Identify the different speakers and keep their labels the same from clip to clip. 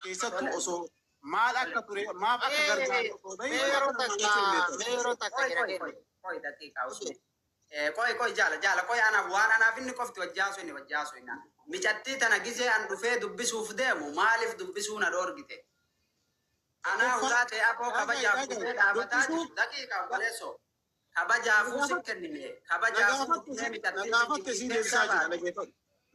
Speaker 1: keessattuu osoo maal akka ture maaf akka gargaaru
Speaker 2: meeroo takka jira koi daqiiqa usme koi jala koi ana waan anaaf inni qofti wajjaasu ina micattii tana gisee an dhufee dubbisuuf deemu maaliif dubbisuu na dhoorgite ana ulaate akoo kabajaaf dhufee dhaabataa daqiiqa obboleessoo kabajaafuu sikkennime kabajaafuu dhufee micattii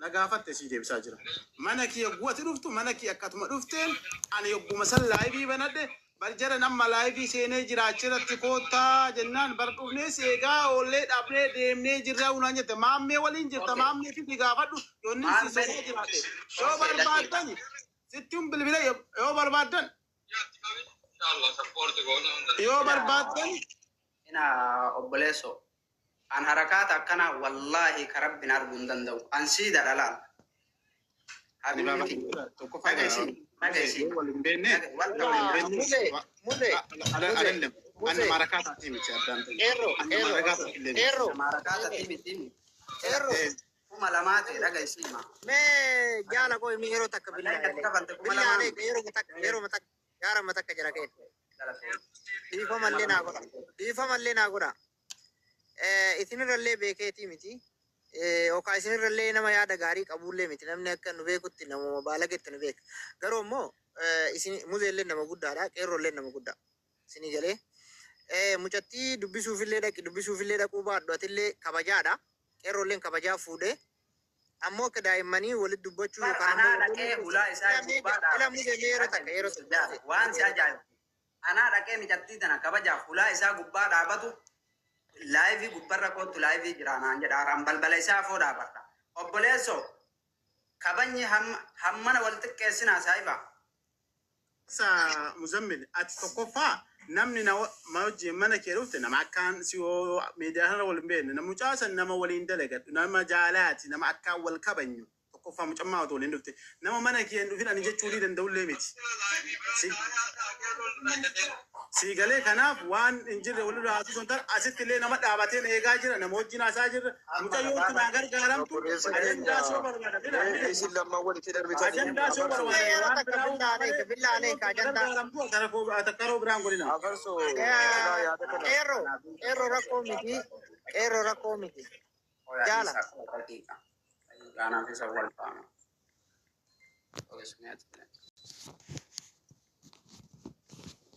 Speaker 1: nagaafatte si deebisaa jira mana kiyya guwati dhuftu mana kiyya akkatuma dhufteen ani yogguma san laayivii banadhe barjara namma laayivii seenee jiraachirratti koottaa jennaan bar dhufnee seegaa oollee dhabnee deemnee jirraa unaan jette maammee waliin jirta maammee fi gaafadhu yoonni si seenee jiraate yoo barbaaddan sittiin bilbila yoo barbaaddan
Speaker 2: ina obboleessoo an harakaat akkana wallahi karabbin arguun danda'u an siida dhalaan kuma lamaate dhaga isiima mee jaala koy mi yeroo takka billahi yeroo matak yaara matakka jira kee biifa mallee naa godha isinirrallee beekeetii miti yookaan isinirrallee nama yaada gaarii qabullee miti namni akka nu beekutti nama baalagetti nu beeka garuu immoo isin muzeellee nama guddaadha qeerrollee nama guddaa isinii galee mucattii dubbisuufillee dhaquu baadhu atillee kabajaadha qeerrolleen kabajaa fuudhee ammoo akka daa'immanii walitti dubbachuu yookaan
Speaker 3: anaa dhaqee ulaa isaa gubbaadha
Speaker 2: ila muzeellee yeroo takka yeroo
Speaker 3: waan si ajaa'ibu anaa dhaqee mucattii tana kabajaaf ulaa isaa gubbaa dhaabatu live gubbarra kootu live jiraanaan jedhaan balbala isaa foo dhaabadha obboleesso kabanyyi hammana wal xiqqeessinaa saayiba
Speaker 1: sa muzammil ati tokkoffaa namni na wajjin mana kee dhufte nama akkaan si miidiyaa kana wal hin beekne nama mucaasan nama waliin dalagadhu nama jaalaati nama akkaan wal kabanyu tokkoffaa mucammaa otoo waliin dhufte nama mana kee hin dhufin ani jechuu ni danda'ullee miti siigalee kanaaf waan hin jirre walirraa haasuu sun ta'an asitti illee nama dhaabateen eegaa jira nama wajjin haasaa jirra mucayyootti naa gargaaramtu ajandaa soo barbaada biraan godhina
Speaker 2: qeerroo rakkoo miti jaala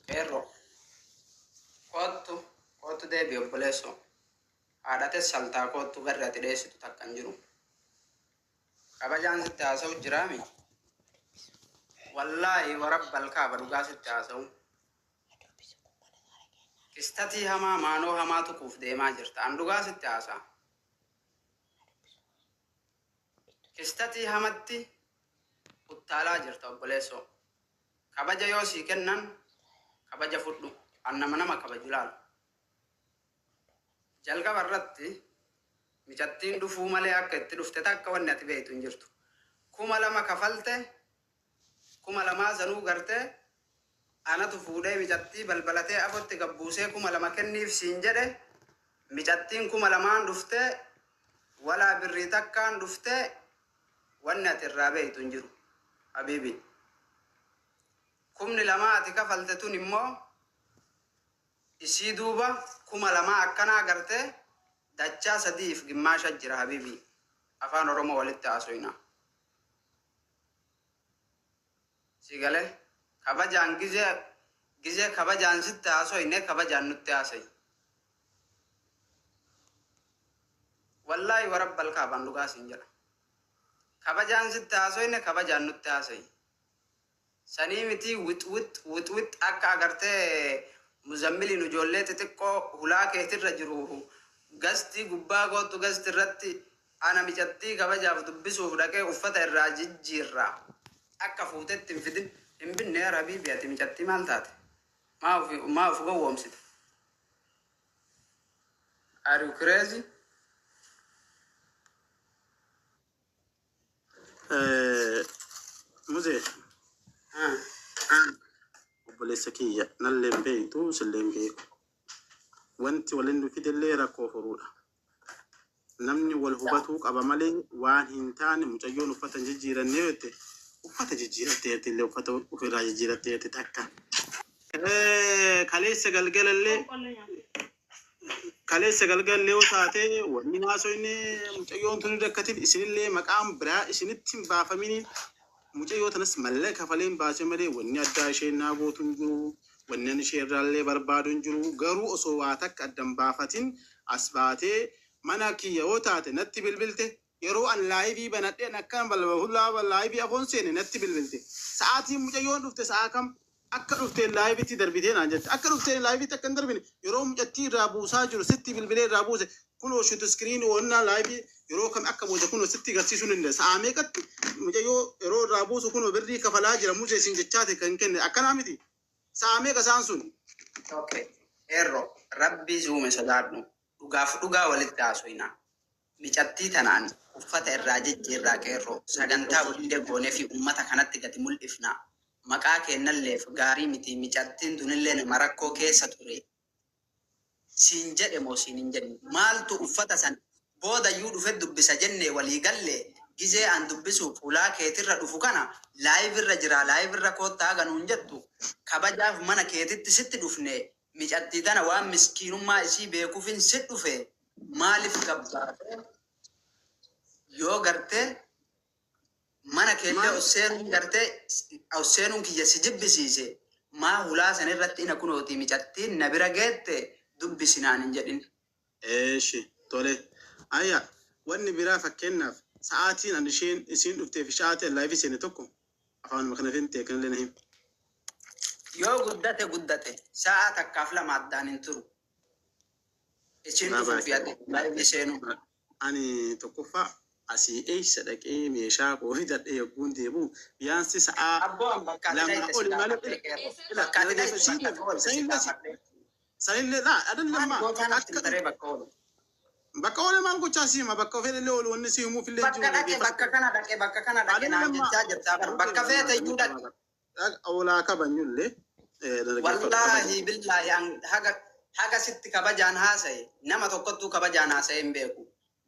Speaker 3: Perro, kottu deebi obboleesso haadhate saltaa kottu garri ati dheessitu takkan jiru kabajaan sitti haasa'u jiraami wallaahi warabbal kaaba dhugaa sitti haasa'u kistatii hamaa maanoo hamaa tuquuf deemaa jirta an dhugaa sitti haasa'a kistatii hamatti uttaalaa jirta obboleesso kabaja yoo sii kennan kabaja fudhu annama kabaju laalu jalqaba irratti micattiin dhufuu malee akka itti dhufte takka wanni ati beektu hin jirtu 2,000 kafalte 2,000 sanuu garte anatu fuudhee micattii balbalatee afotti gabbuusee 2,000 kenniif siin jedhe micattiin 2,000 dhufte walaa birrii takkaan dhufte wanni ati irraa beektu hin jiru habiibi 2,000 ati kafalte tun immoo isii duuba 2,000 akkanaa garte dachaa 3 gimmaasha jira habiibi afaan oromoo walitti haasoyna sigale kabajaan gizee kabajaan sitti haasoyne kabajaan nutti haasoy wallaahi warabbal kaabaan dhugaa siin jedha kabajaan sitti haasoyne kabajaan nutti haasoy sanii miti wit akka agartee muzammiliin ijoollee xixiqqoo hulaa keetirra jiru gasti gubbaa gootu gasti irratti ana micattii kabajaaf dubbisuuf dhaqee uffata irraa jijjiirraa akka fuutetti hin fidin hin binne habiibi ati micattii maal taate maa uf gowwoomsite are you crazy
Speaker 1: muzee obboleessa kiyya nalleen beektu silleen beeku wanti waliin dhufitellee rakkoo furuudha namni wal hubatuu qaba malee waan hin taane mucayyoon uffatan jijjiirannee yotte uffata jijjiirattee illee uffata ofirraa jijjiirattee takka. Kaleessa galgalallee yoo taate wanni naasoo inni mucayyoon tuni rakkatin isinillee maqaan biraa isinitti hin baafaminiin mucayyoo tanas mallee kafaleen baasee malee wanni addaa isheen naa gootu hin jiru. Wanni ishee irraallee barbaadu hin jiru. Garuu osoo waa takka addan baafatin as baatee mana kiyya yoo taate natti bilbilte yeroo an laayivii banadheen akkan balbahullaa laayivii afoon seene natti bilbilte. Sa'aatiin mucayyoon dhufte sa'a kam akka dhufteen laayiviitti darbitee naan jette. Akka dhufteen laayiviitti akka hin darbine yeroo mucattii irraa buusaa jiru sitti bilbilee irraa buuse kunoo shuutu iskiriinii wannaa laayivii yeroo kam akka buuse kunoo sitti garsiisuu hin danda'e. Sa'a meeqatti mucayyoo yeroo irraa buusu kunoo birrii kafalaa jira musee isin jechaate kan kenne akkanaa miti. Sa'a meeqa isaan sun?
Speaker 3: Okay. Erro rabbii zuume sodaadhu. Dhugaa walitti haasofna. Micattii tanaan uffata irraa jijjiirraa qeerroo sagantaa walillee goonee fi uummata kanatti gadi mul'ifna. Maqaa kennalleef gaarii miti micattiin tunillee nama rakkoo keessa ture. Siin jedhe moo siin hin jedhu. Maaltu uffata san boodayyuu dhufe dubbisa jennee walii galle gizee an dubbisuuf ulaa keetirra dhufu kana laayivirra jira laayivirra koottaa ganuun jettu kabajaaf mana keetitti sitti dhufne micattii tana waan miskiinummaa isii beekuufin sit dhufe maaliif gabbaate yoo gartee mana keellee osseenuun gartee osseenuun kiyya si jibbisiise maa hulaa san irratti ina kunooti micattiin na bira geette dubbisinaan hin jedhin.
Speaker 1: Eeshi tole ayya wanni biraa fakkeenyaaf sa'aatiin an isheen isiin dhufteef sha'aatii laayivii seene tokko afaanuma kana fintee kan illee na himu.
Speaker 3: Yoo guddate sa'a takkaaf lama addaan hin turu. Isiin dhufuuf yaade laayivii seenu.
Speaker 1: Ani tokkoffaa asii eessa dhaqee meeshaa koo fidadhee yogguun deemu biyaansi sa'a lama oli malee sanillee adallammaa bakka oole maal gochaa siima bakka ofeellee oolu wanni si himuuf illee jiru.
Speaker 3: Bakka kana dhaqe naan jechaa jirtaa bakka feete iyyuu dhaqe.
Speaker 1: Oolaa kabanyullee.
Speaker 3: Wallaahi billaahi haga sitti kabajaan haasaye nama tokkottuu kabajaan haasaye hin beeku.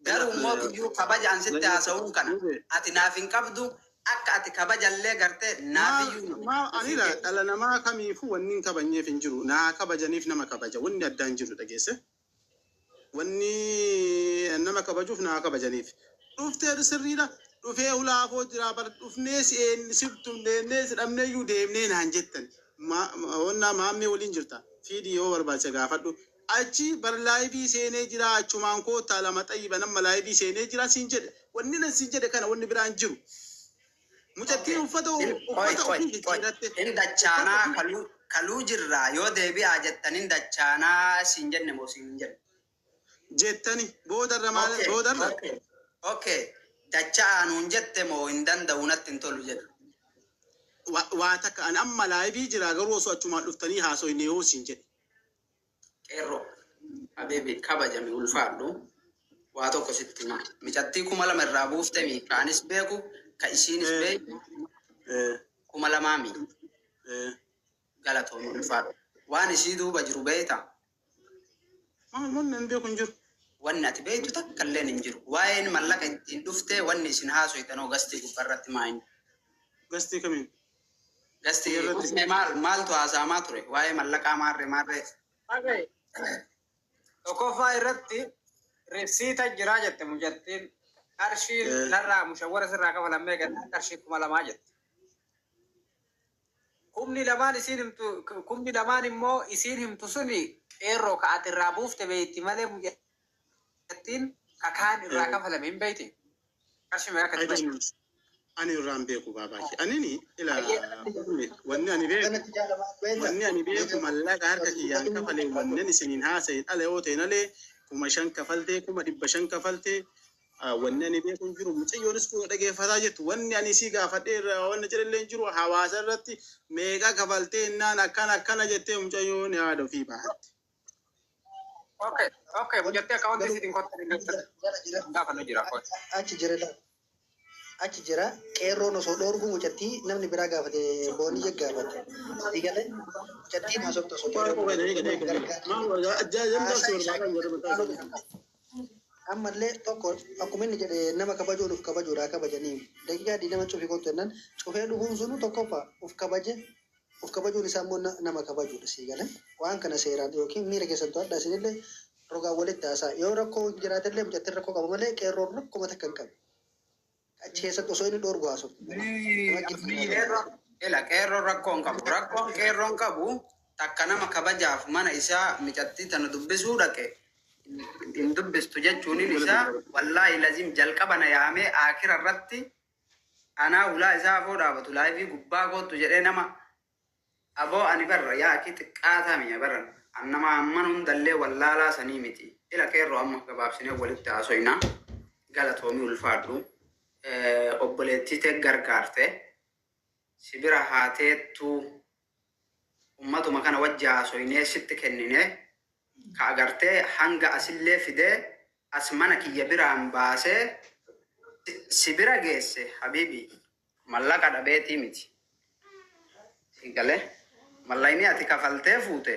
Speaker 3: Garuu immoo biyyuu kabajaan sitti haasa'uun kana ati naaf hin qabdu akka ati kabajallee gartee naaf iyyuu.
Speaker 1: Anila dhala namaa kamiifuu wanni hin kabajneef hin jiru. Naa kabajaniif nama kabaja wanni addaa hin jiru dhageesse. Wanni nama kabajuuf naa kabajaniif. Dhuftee sirriidha. Dhufee hulaafoo jira bar dhufnee sibtu deemnee sidhamnee iyyuu deemnee naan jettan. Wannaa maammee waliin jirta. Fiidii yoo barbaachise gaafadhu. Achi bar laayivii seenee jira achumaan koottaa lama xayyiba nama laayivii seenee jira siin jedhe. Wanni nan siin jedhe kana wanni biraan jiru. Mucattiin uffata ofii jijjiiratte.
Speaker 3: Hindachaanaa kaluu jirraa yoo deebi'aa jettan hindachaanaa siin jenne moo siin hin jenne.
Speaker 1: Jettani boodarra maal boodarra.
Speaker 3: Okay. Dachaa nuun jette moo hin danda'u natti hin tolu jedhu.
Speaker 1: Waa takka an amma laayivii jira garuu osoo achumaan dhuftanii haasoo inni yoo siin jedhe.
Speaker 3: Qeerroo abeebe kabajame ulfaadhu waa tokko sitti hima. Micattii 2,000 irraa buuftemi kaanis beeku ka isiinis beeku 2,000 galatoomii ulfaadhu. Waan isii duuba jiru beekta.
Speaker 1: Wanni hin beeku hin jiru.
Speaker 3: Wanni ati beektu takka illee hin jiru. Waa'een mallaqa ittiin dhuftee wanni isin haasoitanoo gastii gubbarratti maayin.
Speaker 1: Gastii kamiin?
Speaker 3: Gastii maaltu haasa'amaa ture? Waa'ee mallaqaa maarree.
Speaker 4: Tokkoffaa irratti ribsiita jiraa jette mucattiin qarshii narraa mushawwara sirraa kafalamee gannaa qarshii 2,000 jette. Kumni lamaan immoo isiin himtu suni qeerroo ka ati irraa buufte beeyti malee mucattiin kakaan irraa kafalame hin beeyti. Qarshii meeqa akka beeyti.
Speaker 1: Ani irraan beeku baabaashi. Anini wanni ani beeku mallaqa harka kiyyaan kafalee wanneen isiniin haasa'e dhala yoo ta'e nalee 5,000 kafaltee 500 kafaltee wanni ani beeku hin jiru. Mucayyoonis kun dhageeffataa jettu wanni ani sii gaafadhee irraa wanni jedhallee hin jiru hawaasa irratti meeqa kafaltee innaan akkana jettee mucayyoon yaada ofii baatti.
Speaker 4: Okay, mucattee akkaawwantii isiitiin kottan gaafa nu jira.
Speaker 5: Achi jira qeerroon osoo dhoorguu mucattii namni biraa gaafate boonii gaafate. Digalee mucattiin haasoftu osoo qeerroo. ammallee tokko akkuma inni jedhe nama kabajuu uf kabajuudha kabajanii daqiiqaa digdama cufii kottu jennaan cufee dhufuun sunu tokkoffaa uf kabajuun isaa immoo nama kabajuudha sii galee waan kana seeraan yookiin miira keessattuu adda isinillee rogaan walitti haasaa yoo rakkoo jiraatellee mucattiin rakkoo qaba malee qeerroon rakkoo takka hin qabu achi keessatti osoo inni dhoorgu haasoftu.
Speaker 3: Qeerroon rakkoon qabu rakkoon qeerroon qabu takka nama kabajaaf mana isaa mucattii tana dubbisuu dhaqe. In dubbistu jechuun isaa wallaahi lazim jalqaba na yaamee akira irratti anaa ulaa isaa afoo dhaabatu laayifii gubbaa kootu jedhee nama aboo ani barra yaaki xiqqaataa mi'a barra annama amman hundallee wallaalaa sanii miti ila qeerroo amma gabaabsinee walitti haasoyna galatoomii ulfaadhu obboleettii ta'e gargaarte sibira haateettu ummatuma kana wajji haasoynee sitti kennine ka agartee hanga asillee fidee as mana kiyya biraan baasee sibira geesse habibi mallaqa dhabeetii miti sigale mallayni ati kafaltee fuute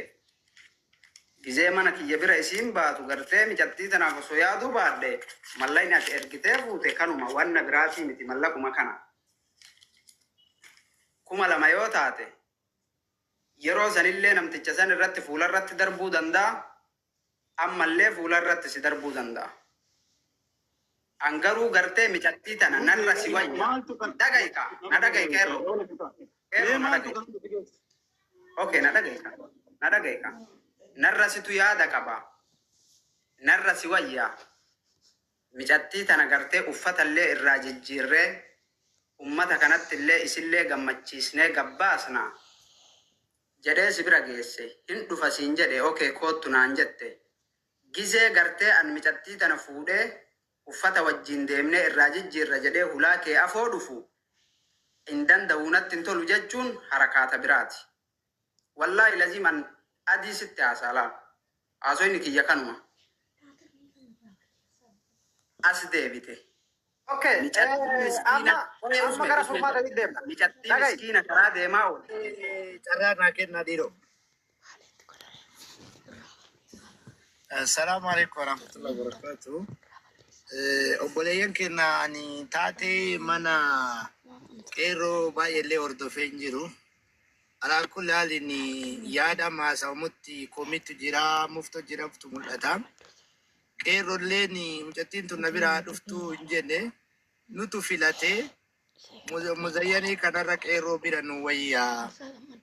Speaker 3: gizee mana kiyya bira isiin baatu gartee mucattii tanaaf osoo yaaduu baadde mallayni ati ergitee fuute kanuma wanna biraatii miti mallaquma kana 2,000 yoo taate yeroo sanillee namticha san irratti fuula irratti darbuu danda'a ammallee fuula irratti si darbuu danda'a angaruu gartee mucattii tana narra si wayya dhagayka na dhagayka yeroo okay na dhagayka narra situ yaada qaba narra si wayya mucattii tana gartee uffatallee irraa jijjiirree ummata kanattillee isillee gammachiisnee gabbaasna jedhee si bira geesse hin dhufa siin jedhe okay koottu naan jette gizee gartee an mucattii tana fuudhee uffata wajjin deemnee irraa jijjiirra jedhee hulaa kee afoo dhufu hin danda'u natti hin tolu jechuun harakaata biraati wallaahi laziman adii sitti haasaalaa haasoyni kiyya kanuma as deebite
Speaker 2: Okay, amma gara furmaata deemna.
Speaker 3: mucattii miskiina karaa deemaa oole
Speaker 6: carraa naa kennaa dhiiroo. Assalaamu alaikum warahmatullahi wabarakatuh. Obboleeyyan keenya ani taatee mana qeerroo baay'eellee hordofee hin jiru. Alaa kulli haaliin yaada maasamutti komiitu jira, muftu jira, muftu mul'ata. Qeerroolleen mucattiin tun na biraa dhuftuu hin jenne nutu filatee muzayyanii kanarra qeerroo bira nu wayyaa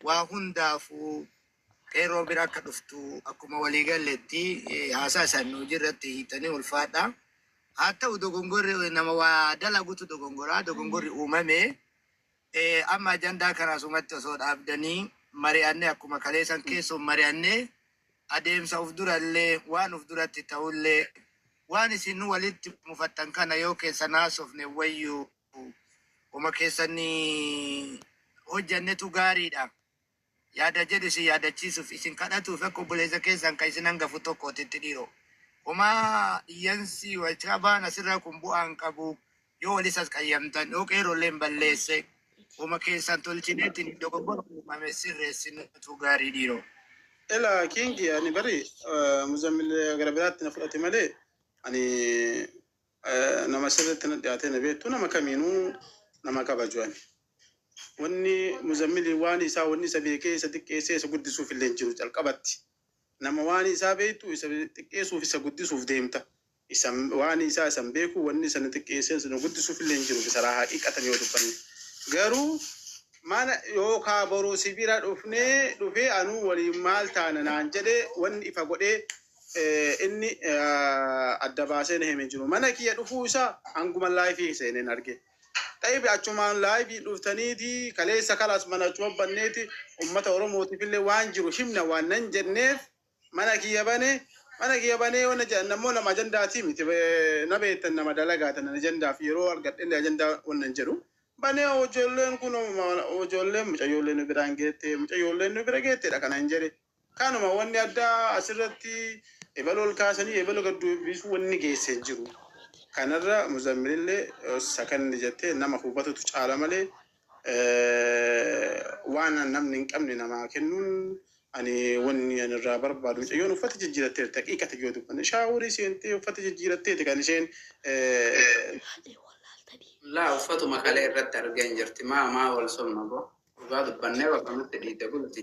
Speaker 6: waa hundaafuu qeerroo bira akka dhuftu akkuma waliigalletti haasaa isaan nu jirratti hiitanii ulfaadha. Haa ta'u dogongorri nama waa dalagutu dogongorri uumame amma ajandaa kana sumatti osoo dhaabdanii mari'annee akkuma kaleessan keessoo mari'annee adeemsa of durallee waan of duratti ta'ullee waan isin walitti mufattan kana yoo keessan haasofne wayyuu uma keessanii hojjannetu gaariidha. Yaada jedhisi yaadachiisuuf isin kadhatuuf akka obboleessa keessan kan isin hangafu tokkootitti dhiiroo. Uma iyyansi wacabaan asirraa kun bu'aan qabu yoo walisas qayyamtan yoo qeerroolleen balleesse uma keessan tolchineetiin dogoggora uumame sirreessinutu gaarii dhiiroo.
Speaker 1: Ela kingi ani bari muzammil garabiraatti na fudhate malee ani nama sirriitti na dhiyaatee na beektu nama kamiinuu nama kabaju ani. Wanni muzammili waan isaa wanni isa beekee isa xiqqeessee isa guddisuuf illee hin jiru calqabatti. Nama waan isaa beektu isa xiqqeessuuf isa guddisuuf deemta. Isa waan isaa isan beeku wanni isa xiqqeessee isa guddisuuf illee hin jiru bisaraa haqiiqatan yoo dubbanne. Garuu mana yookaa boruu sibira dhufee anuu waliin maal taana naan jedhee wanni ifa godhee inni adda baasee na himee jiru. Mana kiyya dhufuu isaa hanguma laayifii seeneen arge. Ta'ibi achumaan laayifii dhuftaniiti kaleessa kalaas mana achuma banneeti ummata Oromootiif illee waan jiru himna waan nan jenneef mana kiyya banee wanna jedhan nammoo nama ajandaati miti na beektan nama dalagaatan ajandaaf yeroo argadhe ajandaa wannan jedhu. Bane ojoolleen kun ojoolleen mucayyoolleen biraan geette mucayyoolleen bira geettedha kana hin jedhe kanuma wanni addaa asirratti ebalol kaasanii ebalo gaddu bisu wanni geesse jiru kanarra muzammilillee sakanni jettee nama hubatutu caala malee waan namni hin qabne nama kennuun ani wanni ani irraa barbaadu mucayyoon uffata jijjiirattee daqiiqa ta'e yoo dubbanne shaaworii seentee uffata jijjiirattee kan isheen
Speaker 3: laa uffatuma kalee irratti argee hin jirti maa wal somna boo dhugaa dubbannee bakka nutti dhiite bulti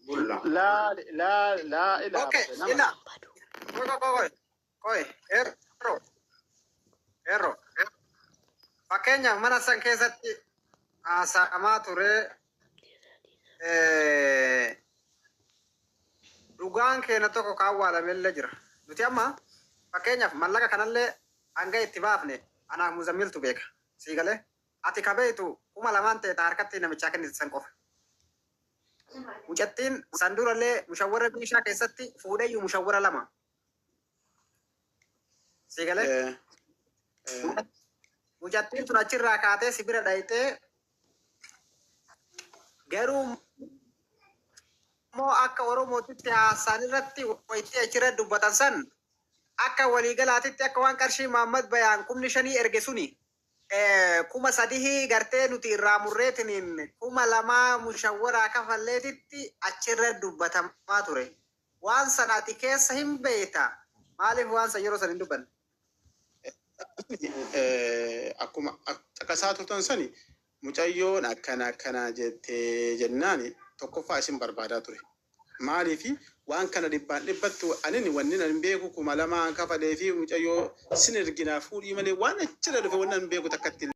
Speaker 3: bulla
Speaker 1: laa
Speaker 2: Okay, ila. Koi, erro. Fakkeenya mana san keessatti haasa'amaa ture dhugaan keenya tokko kaawwaalamellee jira. Nuti amma fakkeenyaaf mallaqa kanallee hanga itti baafne anaaf muzammiltu beeka. Sii galee ati kabeetu 2,000 ta'e harkatti namichaa kennite san qofa. Mucattiin sandurallee mushawwara bishaa keessatti fuudhayyuu mushawwara 2. Sii galee mucattiin tun achirraa kaatee sibira dhayitee garuu immoo akka Oromootitti haasaan irratti wayitii achirra dubbatan san akka waliigalaatitti akka waan qarshii Mahammad Bayaan 5,000 erge suni 3,000 gartee nuti irraa murreetiniin 2,000 mushawwaraa kafalleetitti achirra dubbatamaa ture. Waan sanaati keessa hin beekta. Maaliif waan san yeroo san hin dubbanne?
Speaker 1: akkuma caqasaa turtan sani mucayyoon akkana jettee jennaan tokkoffaa isin barbaadaa ture. Maaliifi waan kana dhibbattu anini wanni nan beeku 2,000 kafalee fi mucayyoo sin erginaa fuudhii malee waan achirra dhufe waan nan beeku takkatti